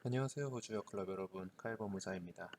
안녕하세요. 호주역 클럽 여러분, 카이버무사입니다.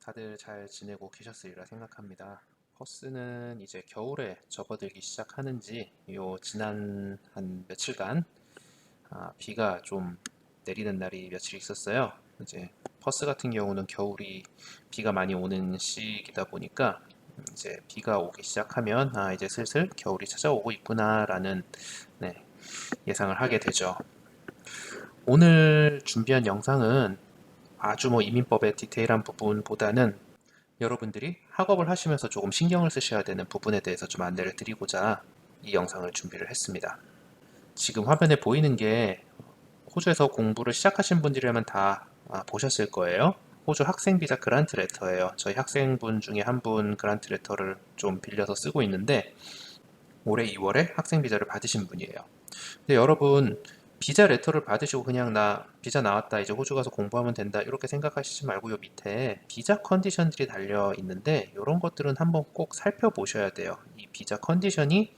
다들 잘 지내고 계셨으리라 생각합니다. 퍼스는 이제 겨울에 접어들기 시작하는지 요 지난 한 며칠간 비가 좀 내리는 날이 며칠 있었어요. 이제 퍼스 같은 경우는 겨울이 비가 많이 오는 시기다 보니까 이제 비가 오기 시작하면 이제 슬슬 겨울이 찾아오고 있구나라는 네, 예상을 하게 되죠. 오늘 준비한 영상은 아주 이민법의 디테일한 부분보다는 여러분들이 학업을 하시면서 조금 신경을 쓰셔야 되는 부분에 대해서 좀 안내를 드리고자 이 영상을 준비를 했습니다. 지금 화면에 보이는 게 호주에서 공부를 시작하신 분들이라면 다 보셨을 거예요. 호주 학생비자 그란트 레터예요. 저희 학생분 중에 한 분 그란트 레터를 좀 빌려서 쓰고 있는데 올해 2월에 학생비자를 받으신 분이에요. 근데 여러분 비자 레터를 받으시고 그냥 나 비자 나왔다 이제 호주 가서 공부하면 된다 이렇게 생각하시지 말고 요 밑에 비자 컨디션들이 달려 있는데 이런 것들은 한번 꼭 살펴보셔야 돼요. 이 비자 컨디션이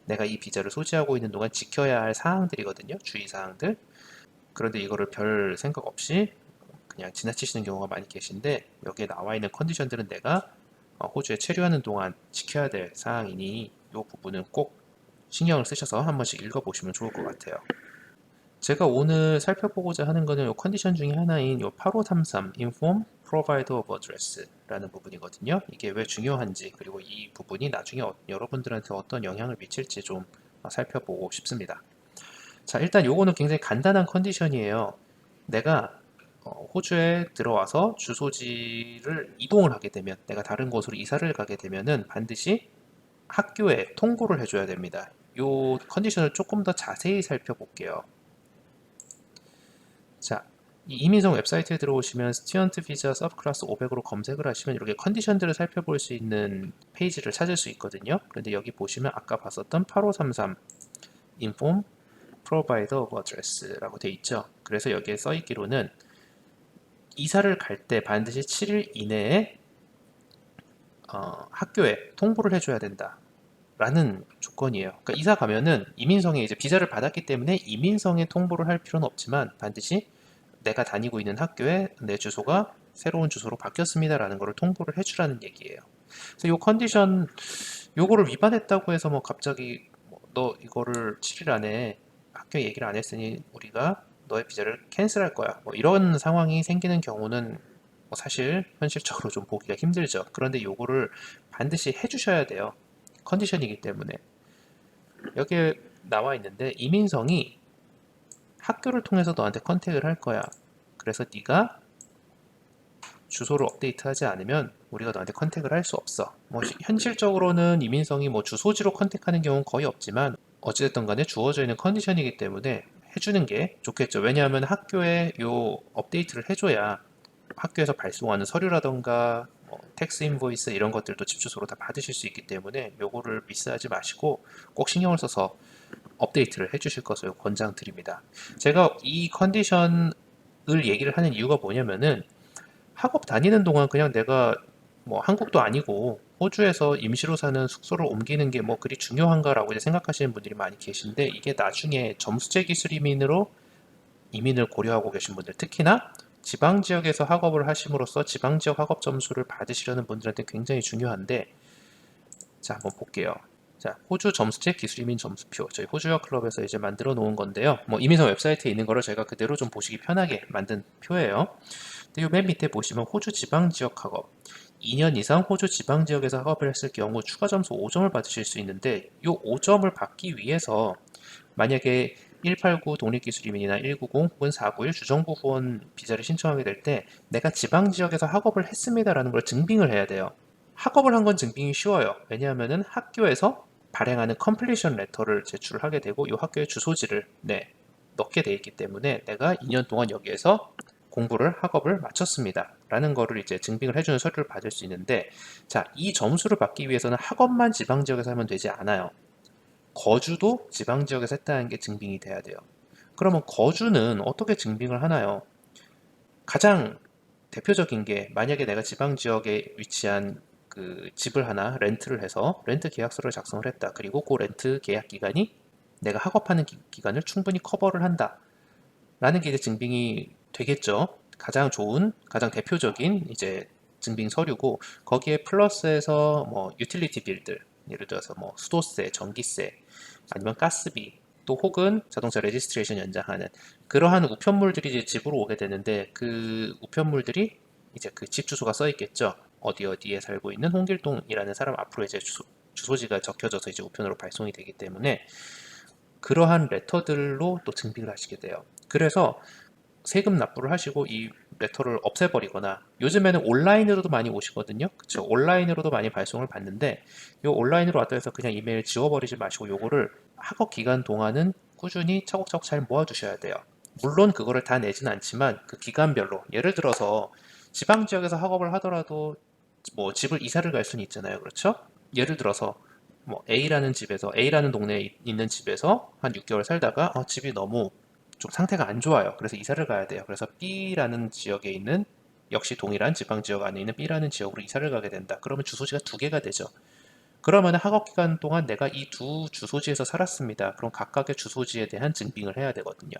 내가 이 비자를 소지하고 있는 동안 지켜야 할 사항들이거든요. 주의사항들. 그런데 이거를 별 생각 없이 그냥 지나치시는 경우가 많이 계신데 여기에 나와 있는 컨디션들은 내가 호주에 체류하는 동안 지켜야 될 사항이니 이 부분은 꼭 신경을 쓰셔서 한 번씩 읽어보시면 좋을 것 같아요. 제가 오늘 살펴보고자 하는 거는 이 컨디션 중에 하나인 이 8533 Inform Provider of Address 라는 부분이거든요. 이게 왜 중요한지 그리고 이 부분이 나중에 여러분들한테 어떤 영향을 미칠지 좀 살펴보고 싶습니다. 자, 일단 요거는 굉장히 간단한 컨디션이에요. 내가 호주에 들어와서 주소지를 이동을 하게 되면 내가 다른 곳으로 이사를 가게 되면은 반드시 학교에 통보를 해줘야 됩니다. 요 컨디션을 조금 더 자세히 살펴볼게요. 자, 이 이민성 웹사이트에 들어오시면 스튜던트 비자 서브클래스 500으로 검색을 하시면 이렇게 컨디션들을 살펴볼 수 있는 페이지를 찾을 수 있거든요. 그런데 여기 보시면 아까 봤었던 8533 Inform Provider of Address라고 돼 있죠. 그래서 여기에 써 있기로는 이사를 갈 때 반드시 7일 이내에 학교에 통보를 해줘야 된다. 라는 조건이에요. 그러니까 이사 가면은 이민성에 이제 비자를 받았기 때문에 이민성에 통보를 할 필요는 없지만 반드시 내가 다니고 있는 학교에 내 주소가 새로운 주소로 바뀌었습니다라는 것을 통보를 해주라는 얘기예요. 그래서 이 컨디션 요거를 위반했다고 해서 갑자기 너 이거를 7일 안에 학교에 얘기를 안 했으니 우리가 너의 비자를 캔슬할 거야. 이런 상황이 생기는 경우는 사실 현실적으로 좀 보기가 힘들죠. 그런데 요거를 반드시 해주셔야 돼요. 컨디션이기 때문에 여기에 나와 있는데 이민성이 학교를 통해서 너한테 컨택을 할 거야. 그래서 네가 주소를 업데이트하지 않으면 우리가 너한테 컨택을 할 수 없어. 현실적으로는 이민성이 주소지로 컨택하는 경우는 거의 없지만 어찌됐든 간에 주어져 있는 컨디션이기 때문에 해주는 게 좋겠죠. 왜냐하면 학교에 요 업데이트를 해줘야 학교에서 발송하는 서류라던가 텍스 인보이스 이런 것들도 집 주소로 다 받으실 수 있기 때문에 요거를 미스하지 마시고 꼭 신경을 써서 업데이트를 해주실 것을 권장드립니다. 제가 이 컨디션을 얘기를 하는 이유가 뭐냐면은 학업 다니는 동안 그냥 내가 한국도 아니고 호주에서 임시로 사는 숙소를 옮기는 게 그리 중요한가라고 이제 생각하시는 분들이 많이 계신데 이게 나중에 점수제 기술 이민을 고려하고 계신 분들 특히나 지방 지역에서 학업을 하심으로써 지방 지역 학업 점수를 받으시려는 분들한테 굉장히 중요한데 자 한번 볼게요. 자, 호주 점수제 기술이민 점수표 저희 호주역 클럽에서 이제 만들어 놓은 건데요. 이민서 웹사이트에 있는 거를 제가 그대로 좀 보시기 편하게 만든 표예요. 근데 맨 밑에 보시면 호주 지방 지역 학업 2년 이상 호주 지방 지역에서 학업을 했을 경우 추가 점수 5점을 받으실 수 있는데 이 5점을 받기 위해서 만약에 189 독립기술이민이나 190 혹은 491 주정부 후원 비자를 신청하게 될 때 내가 지방 지역에서 학업을 했습니다라는 걸 증빙을 해야 돼요. 학업을 한 건 증빙이 쉬워요. 왜냐하면 학교에서 발행하는 컴플리션 레터를 제출을 하게 되고 이 학교의 주소지를 넣게 돼 있기 때문에 내가 2년 동안 여기에서 공부를 학업을 마쳤습니다. 라는 거를 이제 증빙을 해주는 서류를 받을 수 있는데 자, 이 점수를 받기 위해서는 학업만 지방 지역에서 하면 되지 않아요. 거주도 지방 지역에서 했다는 게 증빙이 돼야 돼요. 그러면 거주는 어떻게 증빙을 하나요? 가장 대표적인 게 만약에 내가 지방 지역에 위치한 그 집을 하나 렌트를 해서 렌트 계약서를 작성을 했다. 그리고 그 렌트 계약 기간이 내가 학업하는 기간을 충분히 커버를 한다. 라는 게 이제 증빙이 되겠죠. 가장 좋은, 가장 대표적인 이제 증빙 서류고, 거기에 플러스해서 뭐 유틸리티 빌들, 예를 들어서 뭐 수도세, 전기세, 아니면 가스비, 또 혹은 자동차 레지스트레이션 연장하는 그러한 우편물들이 이제 집으로 오게 되는데, 그 우편물들이 이제 그 집 주소가 써 있겠죠. 어디 어디에 살고 있는 홍길동이라는 사람 앞으로 이제 주소지가 적혀져서 이제 우편으로 발송이 되기 때문에 그러한 레터들로 또 증빙을 하시게 돼요. 그래서 세금 납부를 하시고 이 레터를 없애버리거나, 요즘에는 온라인으로도 많이 오시거든요. 그쵸? 온라인으로도 많이 발송을 받는데, 요 온라인으로 왔다 해서 그냥 이메일 지워버리지 마시고 요거를 학업 기간 동안은 꾸준히 차곡차곡 잘 모아두셔야 돼요. 물론 그거를 다 내진 않지만 그 기간별로, 예를 들어서 지방 지역에서 학업을 하더라도 뭐 집을 이사를 갈 수는 있잖아요. 그렇죠? 예를 들어서 뭐 A라는 집에서, A라는 동네에 있는 집에서 한 6개월 살다가 집이 너무 좀 상태가 안 좋아요. 그래서 이사를 가야 돼요. 그래서 B라는 지역에 있는, 역시 동일한 지방 지역 안에 있는 B라는 지역으로 이사를 가게 된다. 그러면 주소지가 두 개가 되죠. 그러면 학업 기간 동안 내가 이 두 주소지에서 살았습니다. 그럼 각각의 주소지에 대한 증빙을 해야 되거든요.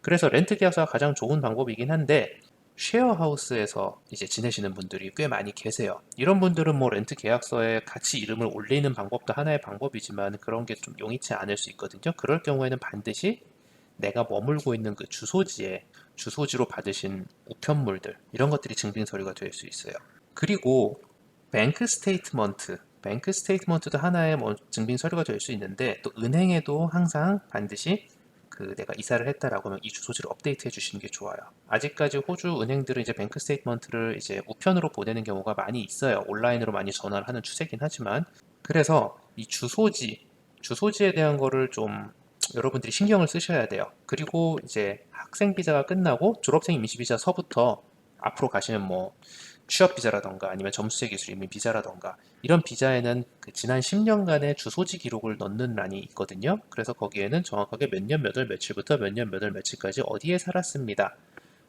그래서 렌트 계약서가 가장 좋은 방법이긴 한데, 쉐어하우스에서 이제 지내시는 분들이 꽤 많이 계세요. 이런 분들은 뭐 렌트 계약서에 같이 이름을 올리는 방법도 하나의 방법이지만 그런 게 좀 용이치 않을 수 있거든요. 그럴 경우에는 반드시 내가 머물고 있는 그 주소지에, 주소지로 받으신 우편물들, 이런 것들이 증빙 서류가 될 수 있어요. 그리고 뱅크 스테이트먼트도 하나의 뭐 증빙 서류가 될 수 있는데, 또 은행에도 항상 반드시 그 내가 이사를 했다라고 하면 이 주소지를 업데이트 해 주시는 게 좋아요. 아직까지 호주 은행들은 이제 뱅크 스테이트먼트를 이제 우편으로 보내는 경우가 많이 있어요. 온라인으로 많이 전화를 하는 추세긴 하지만, 그래서 이 주소지에 대한 거를 좀 여러분들이 신경을 쓰셔야 돼요. 그리고 이제 학생 비자가 끝나고 졸업생 임시 비자서부터 앞으로 가시는 뭐 취업 비자라던가 아니면 점수제 기술 이민 비자라던가, 이런 비자에는 그 지난 10년간의 주소지 기록을 넣는 란이 있거든요. 그래서 거기에는 정확하게 몇 년 몇 월 며칠부터 몇 년 몇 월 며칠까지 어디에 살았습니다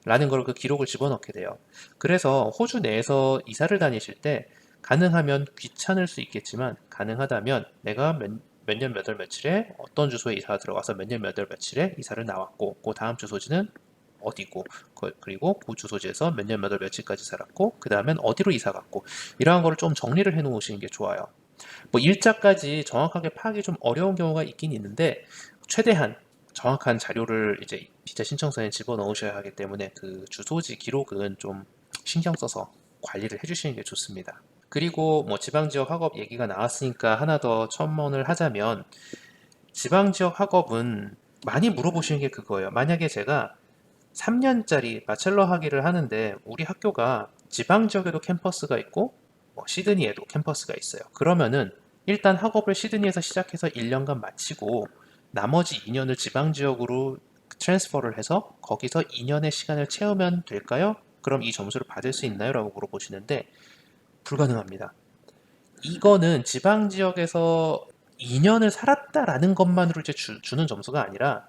라는 걸 그 기록을 집어넣게 돼요. 그래서 호주 내에서 이사를 다니실 때 가능하면, 귀찮을 수 있겠지만 가능하다면 내가 몇 년 몇 월 며칠에 어떤 주소에 이사가 들어가서 몇 년 몇 월 며칠에 이사를 나왔고, 그 다음 주소지는 어디고, 그리고 그 주소지에서 몇 년 몇 월 며칠까지 살았고, 그 다음엔 어디로 이사 갔고, 이러한 거를 좀 정리를 해 놓으시는 게 좋아요. 뭐 일자까지 정확하게 파악이 좀 어려운 경우가 있긴 있는데, 최대한 정확한 자료를 이제 비자 신청서에 집어넣으셔야 하기 때문에 그 주소지 기록은 좀 신경 써서 관리를 해주시는 게 좋습니다. 그리고 뭐 지방지역 학업 얘기가 나왔으니까 하나 더 첨언을 하자면, 지방지역 학업은 많이 물어보시는 게 그거예요. 만약에 제가 3년짜리 바첼러 학위를 하는데 우리 학교가 지방 지역에도 캠퍼스가 있고 뭐 시드니에도 캠퍼스가 있어요. 그러면은 일단 학업을 시드니에서 시작해서 1년간 마치고 나머지 2년을 지방 지역으로 트랜스퍼를 해서 거기서 2년의 시간을 채우면 될까요? 그럼 이 점수를 받을 수 있나요? 라고 물어보시는데, 불가능합니다. 이거는 지방 지역에서 2년을 살았다라는 것만으로 이제 주는 점수가 아니라,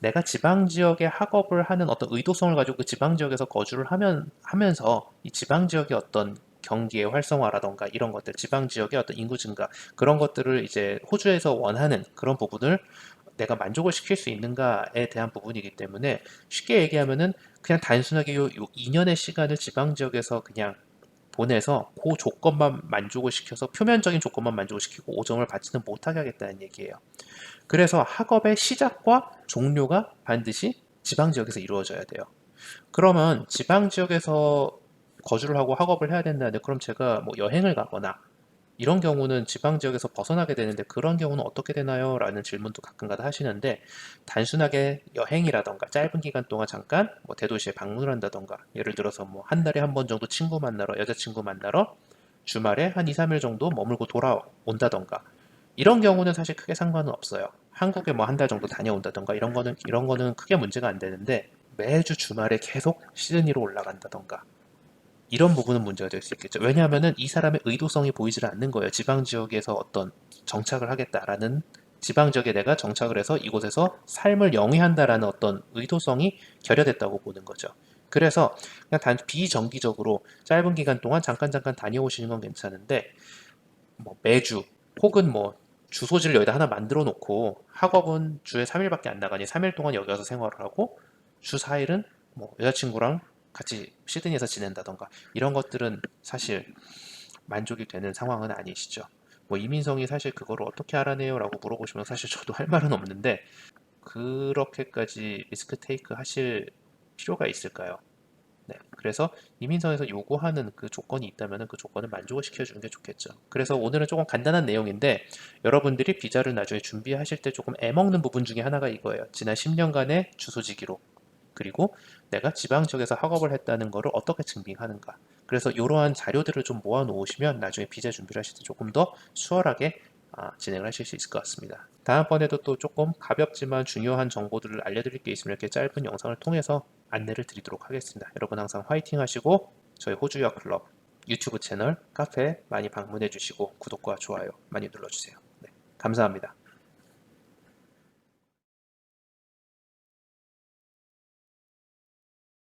내가 지방 지역에 학업을 하는 어떤 의도성을 가지고 그 지방 지역에서 거주를 하면서 이 지방 지역의 어떤 경기의 활성화라던가 이런 것들, 지방 지역의 어떤 인구 증가, 그런 것들을 이제 호주에서 원하는 그런 부분을 내가 만족을 시킬 수 있는가에 대한 부분이기 때문에, 쉽게 얘기하면은 그냥 단순하게 요 2년의 시간을 지방 지역에서 그냥 보내서 그 조건만 만족을 시켜서, 표면적인 조건만 만족을 시키고 5점을 받지는 못하게 하겠다는 얘기예요. 그래서 학업의 시작과 종료가 반드시 지방 지역에서 이루어져야 돼요. 그러면 지방 지역에서 거주를 하고 학업을 해야 된다는데, 그럼 제가 뭐 여행을 가거나 이런 경우는 지방 지역에서 벗어나게 되는데 그런 경우는 어떻게 되나요? 라는 질문도 가끔가다 하시는데, 단순하게 여행이라던가 짧은 기간 동안 잠깐 뭐 대도시에 방문을 한다던가, 예를 들어서 뭐 한 달에 한 번 정도 친구 만나러, 여자친구 만나러 주말에 한 2, 3일 정도 머물고 돌아온다던가, 이런 경우는 사실 크게 상관은 없어요. 한국에 뭐 한 달 정도 다녀온다던가 이런 거는 크게 문제가 안 되는데, 매주 주말에 계속 시드니로 올라간다던가 이런 부분은 문제가 될 수 있겠죠. 왜냐하면은 이 사람의 의도성이 보이질 않는 거예요. 지방 지역에서 어떤 정착을 하겠다라는, 지방 지역에 내가 정착을 해서 이곳에서 삶을 영위한다라는 어떤 의도성이 결여됐다고 보는 거죠. 그래서 그냥 비정기적으로 짧은 기간 동안 잠깐 다녀오시는 건 괜찮은데, 뭐 매주 혹은 뭐 주소지를 여기다 하나 만들어 놓고 학업은 주에 3일밖에 안 나가니 3일 동안 여기 와서 생활을 하고 주 4일은 뭐 여자친구랑 같이 시드니에서 지낸다던가 이런 것들은 사실 만족이 되는 상황은 아니시죠. 뭐 이민성이 사실 그거를 어떻게 알아내요? 라고 물어보시면 사실 저도 할 말은 없는데 그렇게까지 리스크 테이크 하실 필요가 있을까요? 네, 그래서 이민성에서 요구하는 그 조건이 있다면 그 조건을 만족을 시켜주는 게 좋겠죠. 그래서 오늘은 조금 간단한 내용인데 여러분들이 비자를 나중에 준비하실 때 조금 애먹는 부분 중에 하나가 이거예요. 지난 10년간의 주소지 기록 그리고 내가 지방 지역에서 학업을 했다는 것을 어떻게 증빙하는가. 그래서 이러한 자료들을 좀 모아 놓으시면 나중에 비자 준비를 하실 때 조금 더 수월하게 진행을 하실 수 있을 것 같습니다. 다음번에도 또 조금 가볍지만 중요한 정보들을 알려드릴 게 있으면 이렇게 짧은 영상을 통해서 안내를 드리도록 하겠습니다. 여러분 항상 화이팅 하시고 저희 호주유학 클럽 유튜브 채널, 카페 많이 방문해 주시고 구독과 좋아요 많이 눌러주세요. 네, 감사합니다.